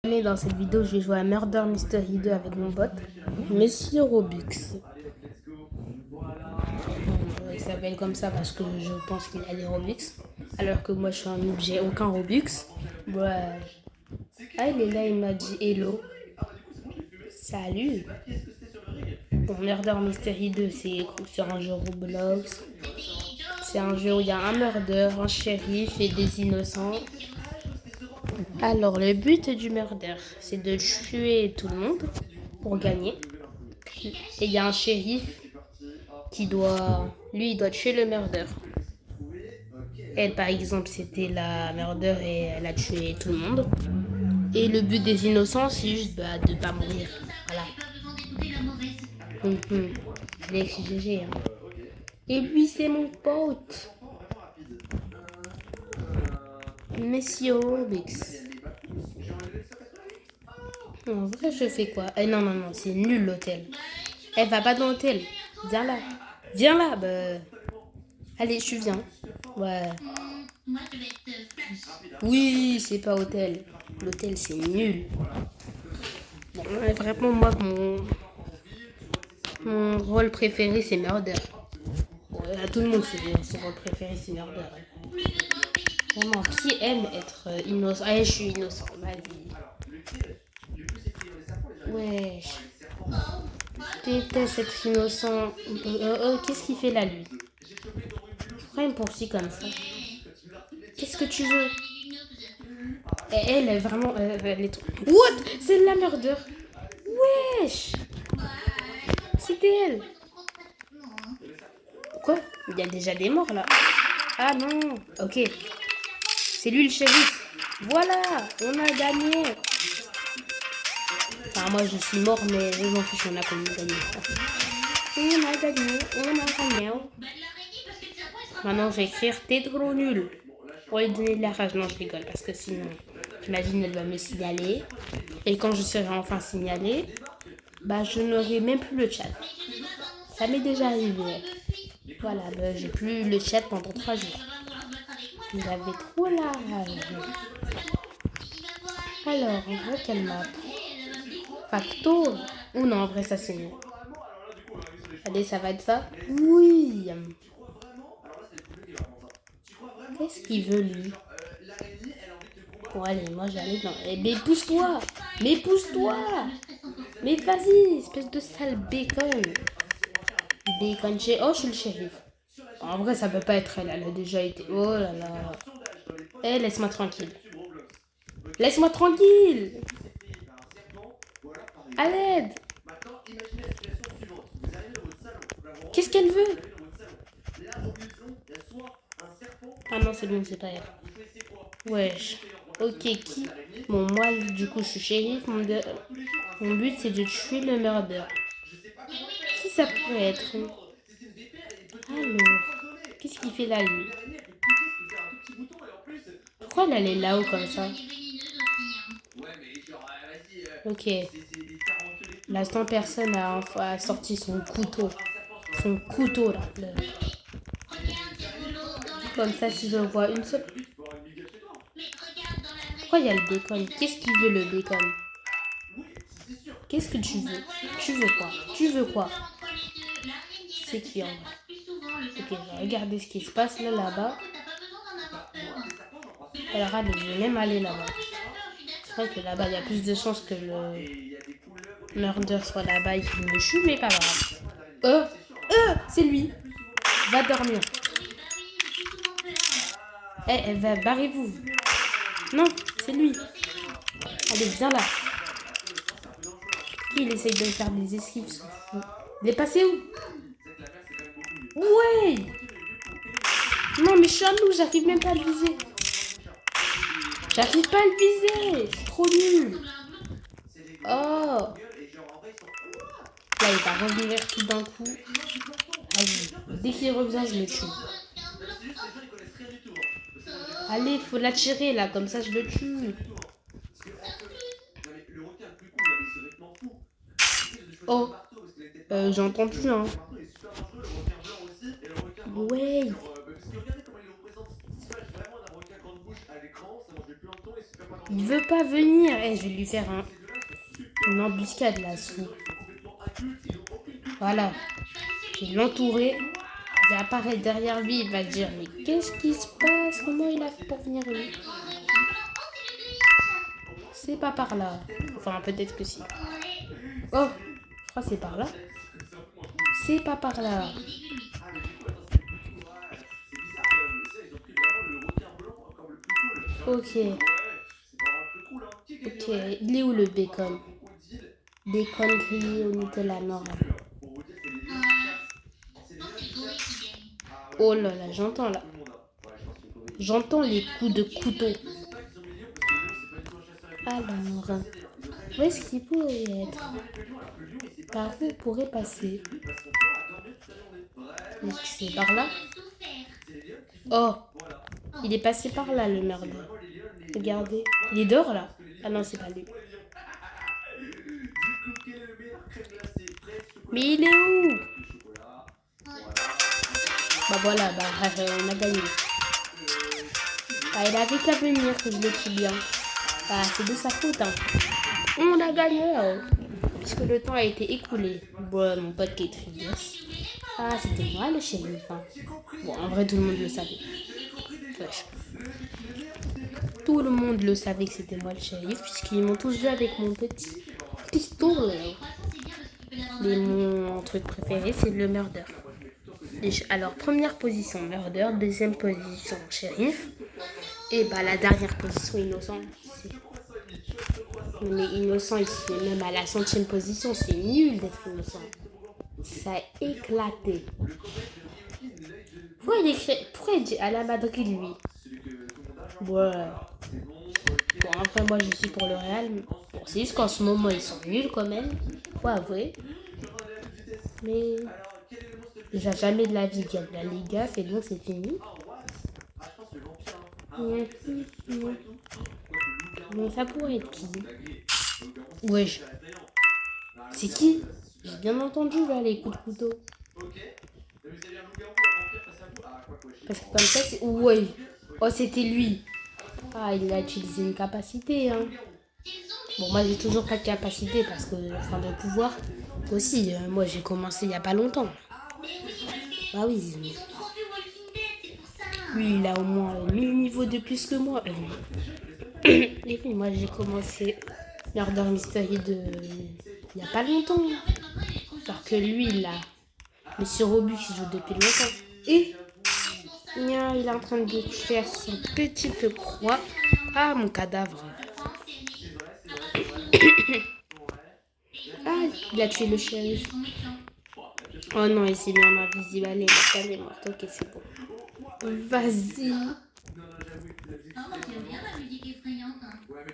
Dans cette vidéo, je vais jouer à Murder Mystery 2 avec mon pote, Monsieur Robux. Il s'appelle comme ça parce que je pense qu'il a des Robux, alors que moi je suis un noob, j'ai aucun Robux. Ouais. Ah, il est là, il m'a dit hello. Salut. Bon, Murder Mystery 2, c'est sur un jeu Roblox. C'est un jeu où il y a un murder, un shérif et des innocents. Alors, le but du murder, c'est de tuer tout le monde pour gagner. Et il y a un shérif qui doit... Lui, il doit tuer le murder. Elle, par exemple, c'était la murder et elle a tué tout le monde. Et le but des innocents, c'est juste de pas mourir. Voilà. Allez, c'est GG. Hein. Et puis, c'est mon pote. Monsieur Robix. En vrai, je fais quoi? Non, non, non, c'est nul l'hôtel. Elle va pas dans l'hôtel. Viens là. Viens là. Allez, je viens. Ouais. Oui, c'est pas hôtel. L'hôtel, c'est nul. Bon, vraiment, moi, mon rôle préféré, c'est murder. À tout le monde, son rôle préféré, c'est murder. Vraiment, qui aime être innocent? Ah, je suis innocent, vas-y. Ouais. Je déteste être innocent. Qu'est-ce qu'il fait là, lui? Pourquoi il me poursuit comme ça? Qu'est-ce que tu veux? Et elle est vraiment... elle est trop... What? C'est la murder. Wesh. C'était elle. Quoi? Il y a déjà des morts là. Ah non. Ok. C'est lui le shérif. Voilà. On a gagné. Enfin, moi je suis mort, mais je m'en fiche, on a quand même gagné. On a gagné. On a gagné. Maintenant, je vais écrire t'es trop nul. Pour lui donner de la rage. Non, je rigole parce que sinon, j'imagine elle va me signaler. Et quand je serai enfin signalée, je n'aurai même plus le chat. Ça m'est déjà arrivé. Voilà, j'ai plus le chat pendant 3 jours. J'avais trop la rage. Alors, on voit quelle map. Facto. Ou non, en vrai, ça c'est mieux. Allez, ça va être ça. Oui. Qu'est-ce qu'il veut, lui? Bon, allez, moi j'allais dans... Mais pousse-toi. Mais pousse-toi. Mais vas-y, espèce de sale bacon. Bacon chez... Oh, je suis le shérif. En vrai, ça peut pas être elle. Elle a déjà été... Oh là là. Eh, laisse-moi tranquille. Laisse-moi tranquille. À l'aide. Qu'est-ce qu'elle veut? Ah non, c'est bon, c'est pas elle. Wesh. Ok, qui? Bon, moi, du coup, je suis shérif. Mon but, c'est de tuer le murder. Qui ça pourrait être? Alors, qu'est-ce qu'il fait là, lui? Pourquoi elle est là-haut comme ça? Ok. L'instant, personne a sorti son couteau. Son couteau, là. Comme ça, si je vois une seule... Pourquoi il y a le bacon? Qu'est-ce qu'il veut, le bacon? Qu'est-ce que tu veux? Tu veux quoi? Tu veux quoi? C'est qui en vrai? Ok, je vais regarder ce qui se passe là-bas. Alors, allez, je vais même aller là-bas. C'est vrai que là-bas, il y a plus de chances que le murder soit là-bas et qu'il me tue, mais pas grave. C'est lui. Va dormir. Barrez-vous. Non, c'est lui. Allez, viens là. Il essaye de me faire des esquives. Il est passé où? Ouais. Non, mais je suis un loup, j'arrive même pas à le viser. J'arrive pas à le viser. Je suis trop nul. Oh. Là, il va revenir tout d'un coup. Allez, dès qu'il revient, je le tue. Allez, faut l'attirer là, comme ça je le tue. Oh, j'ai entendu, hein. Ouais. Il veut pas venir. Je vais lui faire une embuscade là-dessous. Voilà. Je vais l'entourer. Il va apparaître derrière lui. Il va dire, mais qu'est-ce qui se passe? Comment il a fait pour venir lui? C'est pas par là. Enfin, peut-être que si. Oh, je crois que c'est par là. C'est pas par là. Ok. Ok, il est où le bacon? Bacon grillé au Nutella, non. Oh là là, j'entends là. J'entends les coups de couteau. Alors, où est-ce qu'il pourrait être? Par où il pourrait passer? Est-ce que c'est par là? Oh, il est passé par là, le merde. Regardez. Il est dehors là? Ah non, c'est pas lui. Mais il est où? Bah voilà, on a gagné. Il avait qu'à venir que je le tue bien. C'est de sa faute. Hein. On a gagné. Puisque le temps a été écoulé. Bon, mon pote qui est triste. C'était moi le shérif. Hein. Bon, en vrai, tout le monde le savait. Wesh. Tout le monde le savait que c'était moi le shérif, puisqu'ils m'ont tous vu avec mon petit pistolet. Mais mon truc préféré, c'est le murder. Alors, première position, murder. Deuxième position, shérif. Et la dernière position, innocent. On est innocent ici, même à la 100e position, c'est nul d'être innocent. Ça a éclaté. Pourquoi il dit à la Madrid, lui? Ouais. Bon, après, moi, je suis pour le Real. Bon, c'est juste qu'en ce moment, ils sont nuls quand même. Faut avouer. Mais déjà, jamais de la vie qu'il y a de la Liga, c'est bon, c'est fini. Mais ça pourrait être qui? Wesh. C'est qui? J'ai bien entendu là les coups de couteau. Parce que comme ça c'est... Ouais. Oh c'était lui. Il a utilisé une capacité hein. Bon moi j'ai toujours pas de capacité parce que enfin de pouvoir aussi. Moi j'ai commencé il y a pas longtemps. Bah oui. Lui il a au moins 1000 niveaux de plus que moi. Et puis moi j'ai commencé Murder Mystery il y a pas longtemps. Alors que lui là, Monsieur Robux il joue depuis longtemps. Et il est en train de faire son petite croix. Mon cadavre. Il a tué le shérif. Oh non, il s'est mis en invisible. Allez, elle est morte. Ok, c'est bon. Vas-y.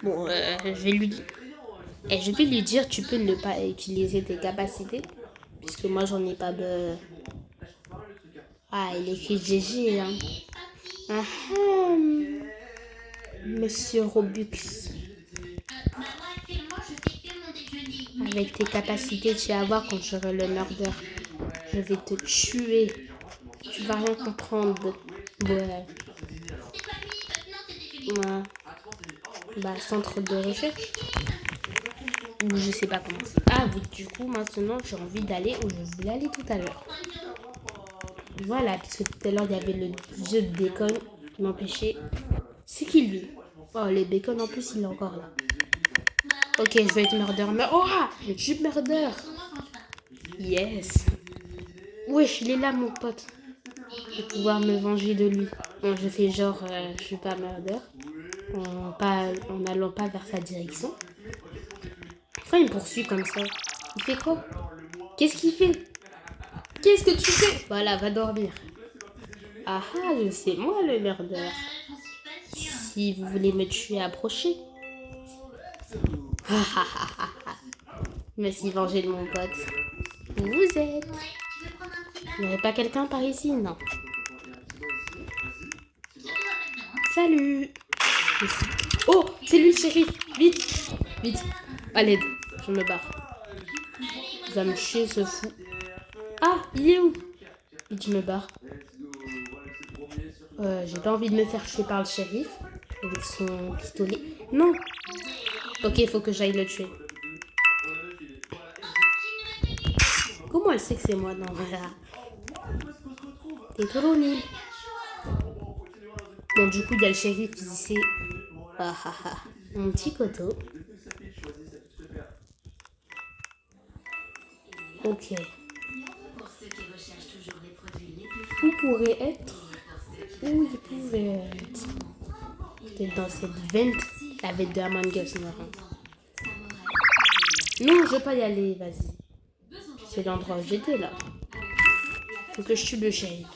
Bon, je vais lui dire. Je vais lui dire, tu peux ne pas utiliser tes capacités. Puisque moi, j'en ai pas de... il écrit GG, hein. Monsieur Robux. Avec tes capacités, tu vas voir quand j'aurai le murder. Je vais te tuer. Tu vas rien comprendre. Ouais. Centre de recherche. Ou je sais pas comment c'est. Oui, du coup, maintenant, j'ai envie d'aller où je voulais aller tout à l'heure. Voilà, puisque tout à l'heure, il y avait le jeu de bacon qui m'empêchait. C'est qui, lui? Les bacon, en plus, il est encore là. Ok, je vais être murder. Je suis murder. Yes. Wesh, il est là, mon pote. Je vais pouvoir me venger de lui. Bon, je fais genre, je suis pas murder. En n'allant pas vers sa direction. Enfin, il me poursuit comme ça. Il fait quoi? Qu'est-ce qu'il fait? Qu'est-ce que tu fais? Voilà, va dormir. C'est moi le murder. Si vous voulez me tuer, approchez. Je me suis vengé de mon pote. Où vous êtes? Il n'y aurait pas quelqu'un par ici? Non. Salut. Oh, c'est lui le shérif. Vite. Vite. À l'aide. Je me barre. Il va me chier ce fou. Il est où? Vite, je me barre. J'ai pas envie de me faire chier par le shérif avec son pistolet. Non. Ok, il faut que j'aille le tuer. Comment elle sait que c'est moi? Non, voilà. T'es trop nul. Bon, du coup, il y a le shérif ici. Ah ah ah. Mon petit coteau. Ok. Où pourrait être? Où il pourrait être? Peut-être dans cette vente. La vente de Among Us, non. Non, je veux pas y aller, vas-y. C'est l'endroit où j'étais là. Faut que je tue le shérif.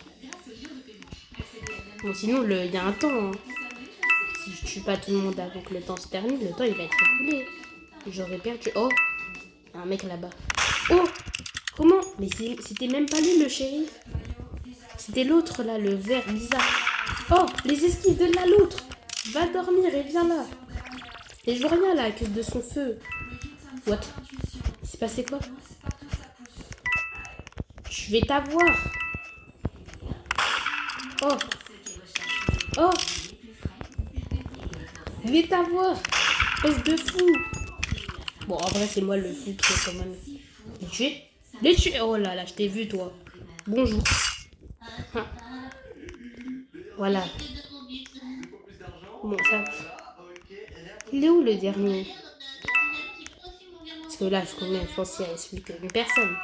Bon, sinon, il y a un temps. Hein. Si je tue pas tout le monde avant que le temps se termine, le temps il va être écoulé. J'aurais perdu. Oh, il y a un mec là-bas. Oh, comment? Mais c'était même pas lui le shérif. C'était l'autre là, le vert bizarre. Oh, les esquives de là, l'autre. Va dormir et viens là. Et je vois rien là à cause de son feu. What? Il s'est passé quoi? Je vais t'avoir. Oh. Oh. Je vais t'avoir. Espèce de fou. Bon, en vrai, c'est moi le fou qui est quand même. Les tuer? Les tuer? Oh là là, je t'ai vu toi. Bonjour. Ah. Voilà. Bon, ça. Il est où le dernier? Parce que là, je connais, je pense qu'il y a celui qu'une personne.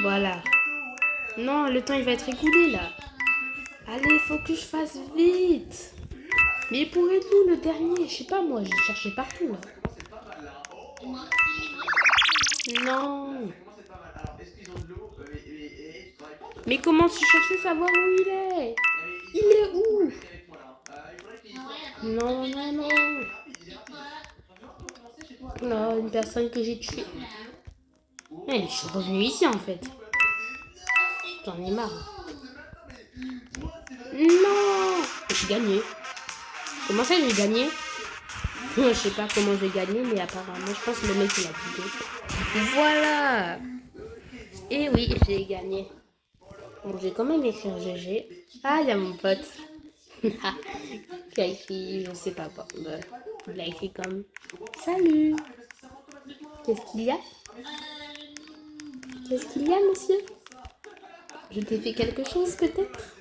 Voilà. Non, le temps il va être écoulé là. Allez, faut que je fasse vite. Mais pour être où le dernier? Je sais pas moi, j'ai cherché partout là. Non. Mais comment tu cherches savoir où il est? Il est où? Non, non, non. Non, une personne que j'ai tuée. Je suis revenue ici en fait. J'en ai marre. Non. J'ai gagné. Comment ça j'ai gagné? Je sais pas comment j'ai gagné, mais apparemment, je pense que le mec il a quitté. Voilà. Et oui, j'ai gagné. Bon, j'ai quand même écrit un GG. Ah, il y a mon pote. Qui a écrit, je sais pas quoi. Il a écrit comme salut. Qu'est-ce qu'il y a? Qu'est-ce qu'il y a, monsieur? Je t'ai fait quelque chose peut-être?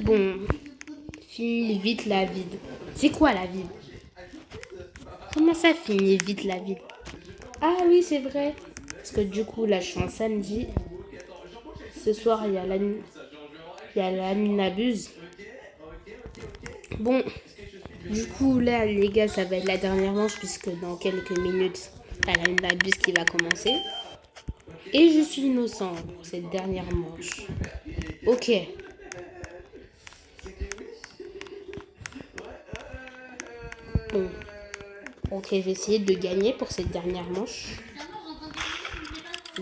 Bon, finis vite la vide. C'est quoi la vide? Comment ça finit vite la vide? Ah oui, c'est vrai. Parce que du coup, là, je suis en samedi. Ce soir, il y a la nuit n'abuse. Bon, du coup, là, les gars, ça va être la dernière manche puisque dans quelques minutes, il y a la nuit n'abuse qui va commencer. Et je suis innocent pour cette dernière manche. Ok. Bon. Ok, je vais essayer de gagner pour cette dernière manche.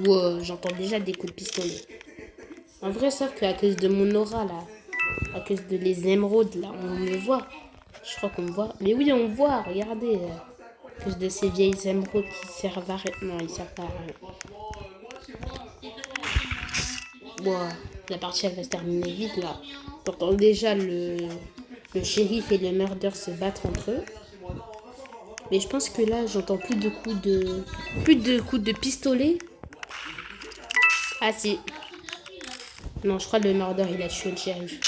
Wow, j'entends déjà des coups de pistolet. En vrai, sauf qu'à cause de mon aura, là, à cause de les émeraudes, là, on me voit. Je crois qu'on me voit. Mais oui, on voit, regardez. À cause de ces vieilles émeraudes qui servent à rien. Non, ils servent pas à rien. Wow, la partie, elle va se terminer vite, là. J'entends déjà le shérif et le murder se battre entre eux. Mais je pense que là, j'entends plus de coups de pistolet. Ah si. Non, je crois que le murder, il a tué le shérif.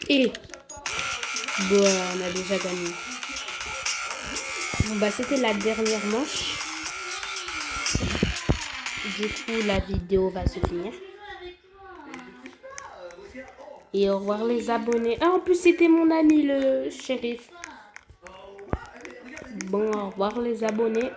Et bon, on a déjà gagné. Bon, bah, c'était la dernière manche. Du coup, la vidéo va se finir. Et au revoir les abonnés. Ah, en plus, c'était mon ami, le shérif. Bon, au revoir les abonnés.